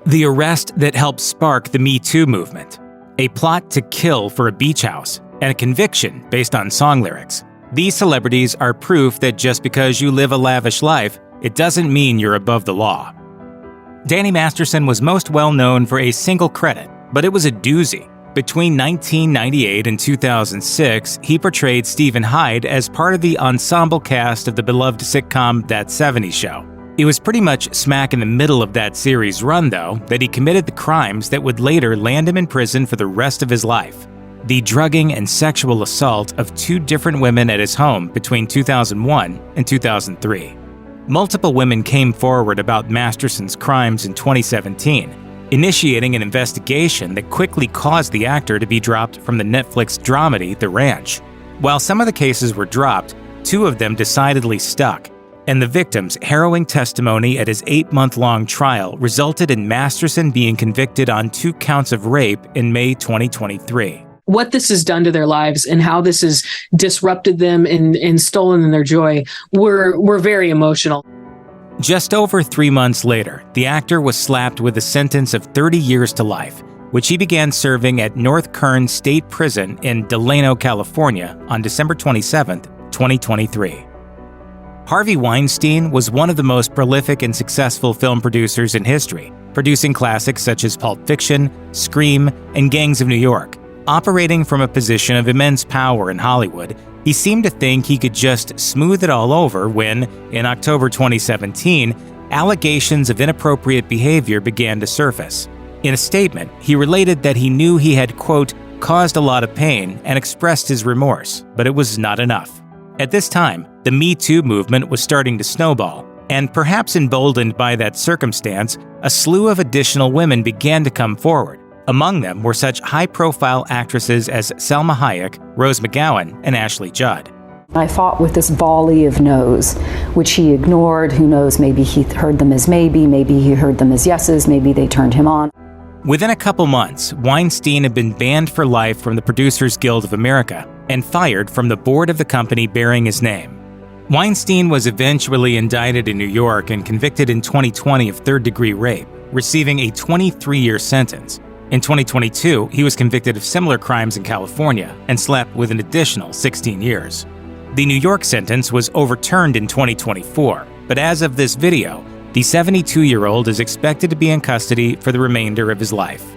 The arrest that helped spark the Me Too movement, a plot to kill for a beach house, and a conviction based on song lyrics. These celebrities are proof that just because you live a lavish life, it doesn't mean you're above the law. Danny Masterson was most well known for a single credit, but it was a doozy. Between 1998 and 2006, he portrayed Stephen Hyde as part of the ensemble cast of the beloved sitcom That 70s Show. It was pretty much smack in the middle of that series' run, though, that he committed the crimes that would later land him in prison for the rest of his life. The drugging and sexual assault of 2 different women at his home between 2001 and 2003. Multiple women came forward about Masterson's crimes in 2017, initiating an investigation that quickly caused the actor to be dropped from the Netflix dramedy The Ranch. While some of the cases were dropped, 2 of them decidedly stuck, and the victim's harrowing testimony at his 8-month-long trial resulted in Masterson being convicted on 2 counts of rape in May 2023. What this has done to their lives and how this has disrupted them and stolen their joy were very emotional. Just over 3 months later, the actor was slapped with a sentence of 30 years to life, which he began serving at North Kern State Prison in Delano, California on December 27, 2023. Harvey Weinstein was one of the most prolific and successful film producers in history, producing classics such as Pulp Fiction, Scream, and Gangs of New York. Operating from a position of immense power in Hollywood, he seemed to think he could just smooth it all over when, in October 2017, allegations of inappropriate behavior began to surface. In a statement, he related that he knew he had, quote, caused a lot of pain and expressed his remorse, but it was not enough. At this time, the Me Too movement was starting to snowball, and perhaps emboldened by that circumstance, a slew of additional women began to come forward. Among them were such high-profile actresses as Salma Hayek, Rose McGowan, and Ashley Judd. I fought with this volley of no's, which he ignored. Who knows, maybe he heard them as maybe he heard them as yeses, maybe they turned him on. Within a couple months, Weinstein had been banned for life from the Producers Guild of America and fired from the board of the company bearing his name. Weinstein was eventually indicted in New York and convicted in 2020 of third-degree rape, receiving a 23-year sentence. In 2022, he was convicted of similar crimes in California and slapped with an additional 16 years. The New York sentence was overturned in 2024, but as of this video, the 72-year-old is expected to be in custody for the remainder of his life.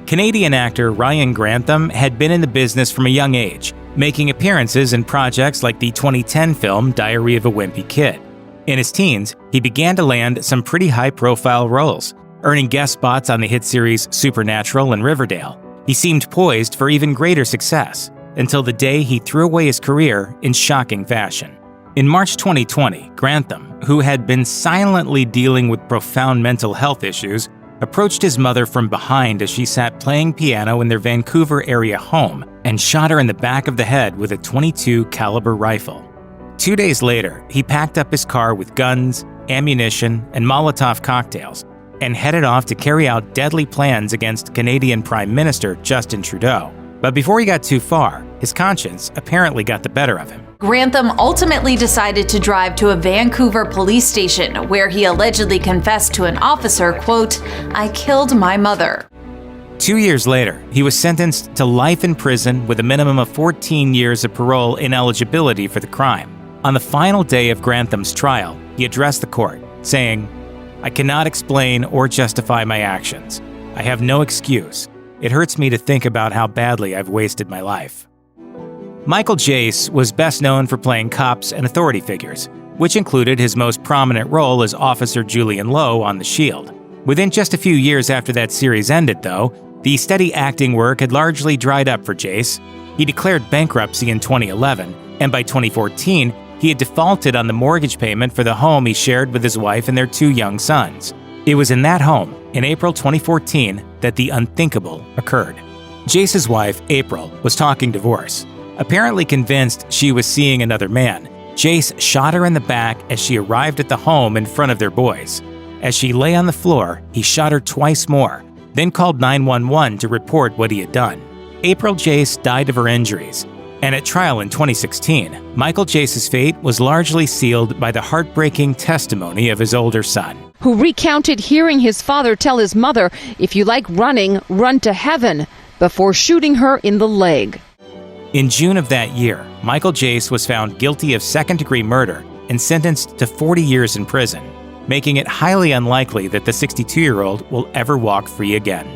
Canadian actor Ryan Grantham had been in the business from a young age, making appearances in projects like the 2010 film Diary of a Wimpy Kid. In his teens, he began to land some pretty high-profile roles, earning guest spots on the hit series Supernatural and Riverdale. He seemed poised for even greater success, until the day he threw away his career in shocking fashion. In March 2020, Grantham, who had been silently dealing with profound mental health issues, approached his mother from behind as she sat playing piano in their Vancouver area home and shot her in the back of the head with a .22 caliber rifle. 2 days later, he packed up his car with guns, ammunition, and Molotov cocktails and headed off to carry out deadly plans against Canadian Prime Minister Justin Trudeau. But before he got too far, his conscience apparently got the better of him. Grantham ultimately decided to drive to a Vancouver police station where he allegedly confessed to an officer, quote, "I killed my mother." 2 years later, he was sentenced to life in prison with a minimum of 14 years of parole ineligibility for the crime. On the final day of Grantham's trial, he addressed the court, saying, "I cannot explain or justify my actions. I have no excuse. It hurts me to think about how badly I've wasted my life." Michael Jace was best known for playing cops and authority figures, which included his most prominent role as Officer Julian Lowe on The Shield. Within just a few years after that series ended, though, the steady acting work had largely dried up for Jace. He declared bankruptcy in 2011, and by 2014, he had defaulted on the mortgage payment for the home he shared with his wife and their 2 young sons. It was in that home, in April 2014, that the unthinkable occurred. Jace's wife, April, was talking divorce. Apparently convinced she was seeing another man, Jace shot her in the back as she arrived at the home in front of their boys. As she lay on the floor, he shot her twice more, then called 911 to report what he had done. April Jace died of her injuries, and at trial in 2016, Michael Jace's fate was largely sealed by the heartbreaking testimony of his older son. who recounted hearing his father tell his mother, "If you like running, run to heaven," before shooting her in the leg. In June of that year, Michael Jace was found guilty of second-degree murder and sentenced to 40 years in prison, making it highly unlikely that the 62-year-old will ever walk free again.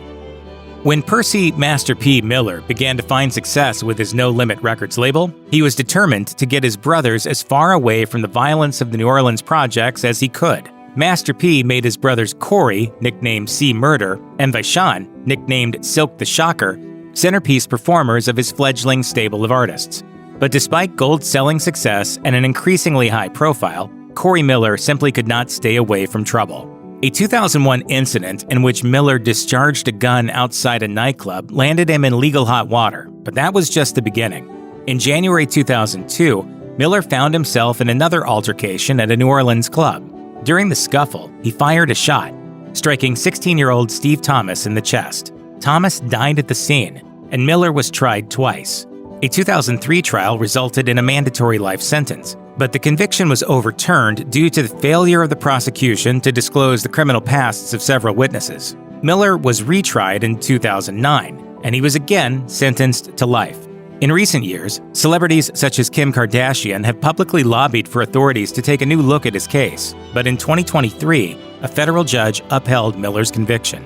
When Percy Master P. Miller began to find success with his No Limit Records label, he was determined to get his brothers as far away from the violence of the New Orleans projects as he could. Master P made his brothers Corey, nicknamed C. Murder, and Vishon, nicknamed Silk the Shocker, centerpiece performers of his fledgling stable of artists. But despite gold-selling success and an increasingly high profile, Corey Miller simply could not stay away from trouble. A 2001 incident in which Miller discharged a gun outside a nightclub landed him in legal hot water, but that was just the beginning. In January 2002, Miller found himself in another altercation at a New Orleans club. During the scuffle, he fired a shot, striking 16-year-old Steve Thomas in the chest. Thomas died at the scene, and Miller was tried twice. A 2003 trial resulted in a mandatory life sentence, but the conviction was overturned due to the failure of the prosecution to disclose the criminal pasts of several witnesses. Miller was retried in 2009, and he was again sentenced to life. In recent years, celebrities such as Kim Kardashian have publicly lobbied for authorities to take a new look at his case, but in 2023, a federal judge upheld Miller's conviction.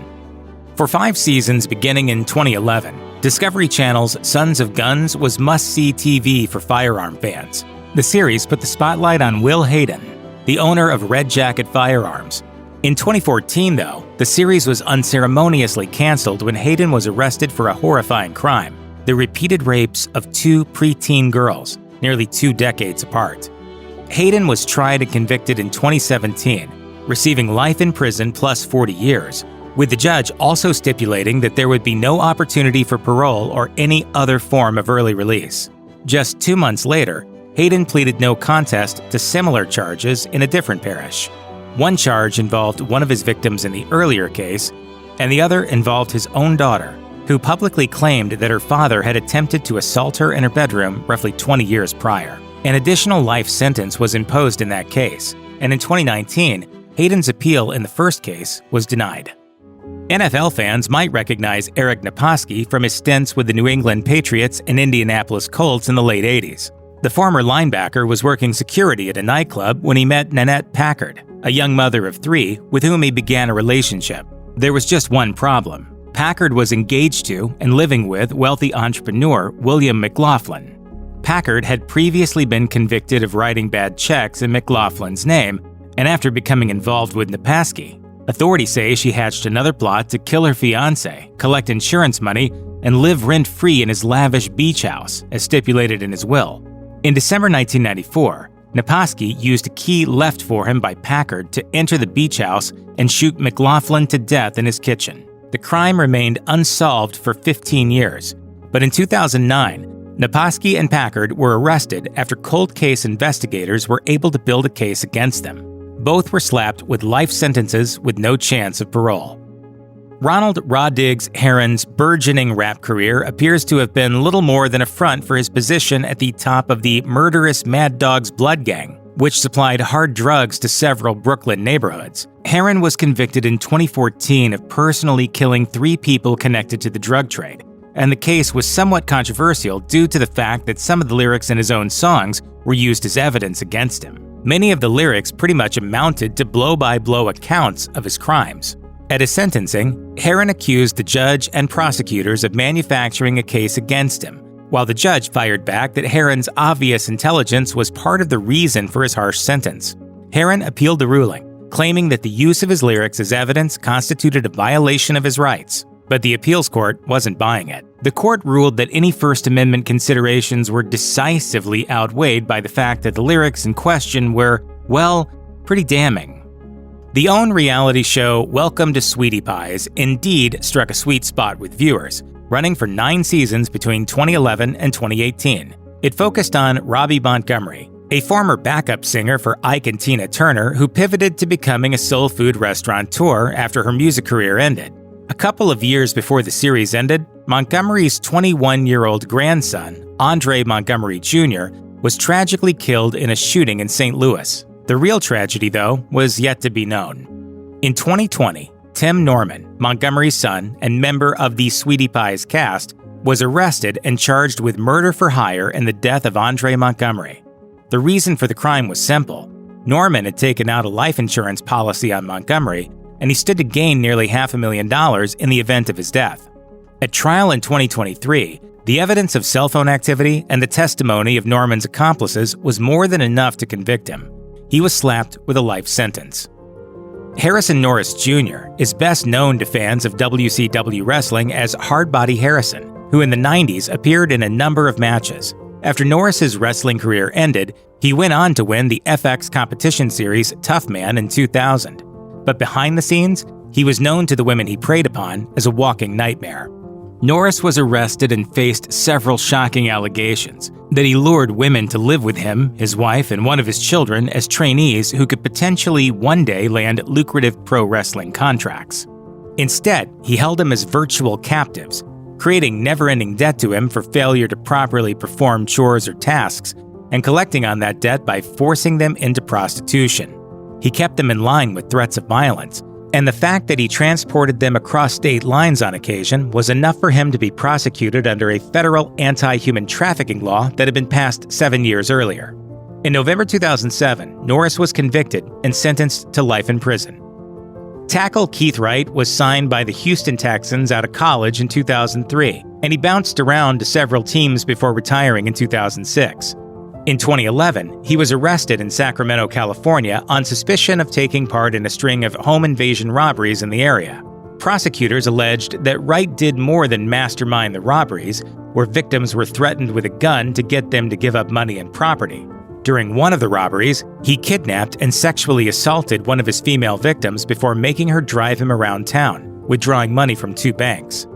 For 5 seasons beginning in 2011, Discovery Channel's Sons of Guns was must-see TV for firearm fans. The series put the spotlight on Will Hayden, the owner of Red Jacket Firearms. In 2014, though, the series was unceremoniously canceled when Hayden was arrested for a horrifying crime: the repeated rapes of 2 preteen girls, nearly 2 decades apart. Hayden was tried and convicted in 2017, receiving life in prison plus 40 years, with the judge also stipulating that there would be no opportunity for parole or any other form of early release. Just 2 months later, Hayden pleaded no contest to similar charges in a different parish. One charge involved one of his victims in the earlier case, and the other involved his own daughter, who publicly claimed that her father had attempted to assault her in her bedroom roughly 20 years prior. An additional life sentence was imposed in that case, and in 2019, Hayden's appeal in the first case was denied. NFL fans might recognize Eric Naposki from his stints with the New England Patriots and Indianapolis Colts in the late 80s. The former linebacker was working security at a nightclub when he met Nanette Packard, a young mother of 3 with whom he began a relationship. There was just one problem. Packard was engaged to and living with wealthy entrepreneur William McLaughlin. Packard had previously been convicted of writing bad checks in McLaughlin's name, and after becoming involved with Naposki, authorities say she hatched another plot to kill her fiancé, collect insurance money, and live rent-free in his lavish beach house, as stipulated in his will. In December 1994, Naposki used a key left for him by Packard to enter the beach house and shoot McLaughlin to death in his kitchen. The crime remained unsolved for 15 years, but in 2009, Naposki and Packard were arrested after cold case investigators were able to build a case against them. Both were slapped with life sentences with no chance of parole. Ronald "Raw Diggs" Herron's burgeoning rap career appears to have been little more than a front for his position at the top of the murderous Mad Dogs Blood Gang, which supplied hard drugs to several Brooklyn neighborhoods. Herron was convicted in 2014 of personally killing 3 people connected to the drug trade, and the case was somewhat controversial due to the fact that some of the lyrics in his own songs were used as evidence against him. Many of the lyrics pretty much amounted to blow-by-blow accounts of his crimes. At his sentencing, Herron accused the judge and prosecutors of manufacturing a case against him, while the judge fired back that Herron's obvious intelligence was part of the reason for his harsh sentence. Herron appealed the ruling, claiming that the use of his lyrics as evidence constituted a violation of his rights, but the appeals court wasn't buying it. The court ruled that any First Amendment considerations were decisively outweighed by the fact that the lyrics in question were, well, pretty damning. The OWN reality show Welcome to Sweetie Pies indeed struck a sweet spot with viewers, running for 9 seasons between 2011 and 2018. It focused on Robbie Montgomery, a former backup singer for Ike and Tina Turner who pivoted to becoming a soul food restaurateur after her music career ended. A couple of years before the series ended, Montgomery's 21-year-old grandson, Andre Montgomery Jr., was tragically killed in a shooting in St. Louis. The real tragedy, though, was yet to be known. In 2020, Tim Norman, Montgomery's son and member of the Sweetie Pies cast, was arrested and charged with murder for hire in the death of Andre Montgomery. The reason for the crime was simple. Norman had taken out a life insurance policy on Montgomery, and he stood to gain nearly $500,000 in the event of his death. At trial in 2023, the evidence of cell phone activity and the testimony of Norman's accomplices was more than enough to convict him. He was slapped with a life sentence. Harrison Norris Jr. is best known to fans of WCW wrestling as Hardbody Harrison, who in the 90s appeared in a number of matches. After Norris's wrestling career ended, he went on to win the FX competition series Tough Man in 2000. But behind the scenes, he was known to the women he preyed upon as a walking nightmare. Norris was arrested and faced several shocking allegations that he lured women to live with him, his wife, and one of his children as trainees who could potentially one day land lucrative pro wrestling contracts. Instead, he held them as virtual captives, creating never-ending debt to him for failure to properly perform chores or tasks, and collecting on that debt by forcing them into prostitution. He kept them in line with threats of violence, and the fact that he transported them across state lines on occasion was enough for him to be prosecuted under a federal anti-human trafficking law that had been passed 7 years earlier. In November 2007, Norris was convicted and sentenced to life in prison. Tackle Keith Wright was signed by the Houston Texans out of college in 2003, and he bounced around to several teams before retiring in 2006. In 2011, he was arrested in Sacramento, California on suspicion of taking part in a string of home invasion robberies in the area. Prosecutors alleged that Wright did more than mastermind the robberies, where victims were threatened with a gun to get them to give up money and property. During one of the robberies, he kidnapped and sexually assaulted one of his female victims before making her drive him around town, withdrawing money from 2 banks.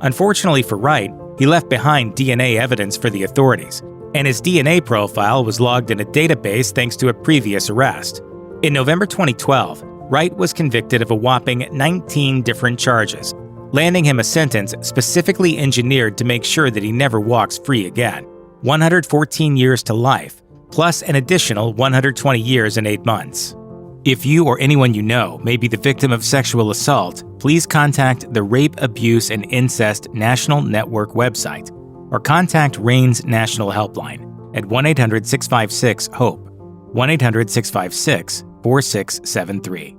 Unfortunately for Wright, he left behind DNA evidence for the authorities, and his DNA profile was logged in a database thanks to a previous arrest. In November 2012, Wright was convicted of a whopping 19 different charges, landing him a sentence specifically engineered to make sure that he never walks free again: 114 years to life, plus an additional 120 years and 8 months. If you or anyone you know may be the victim of sexual assault, please contact the Rape, Abuse, and Incest National Network website, or contact RAIN's National Helpline at 1-800-656-HOPE, 1-800-656-4673.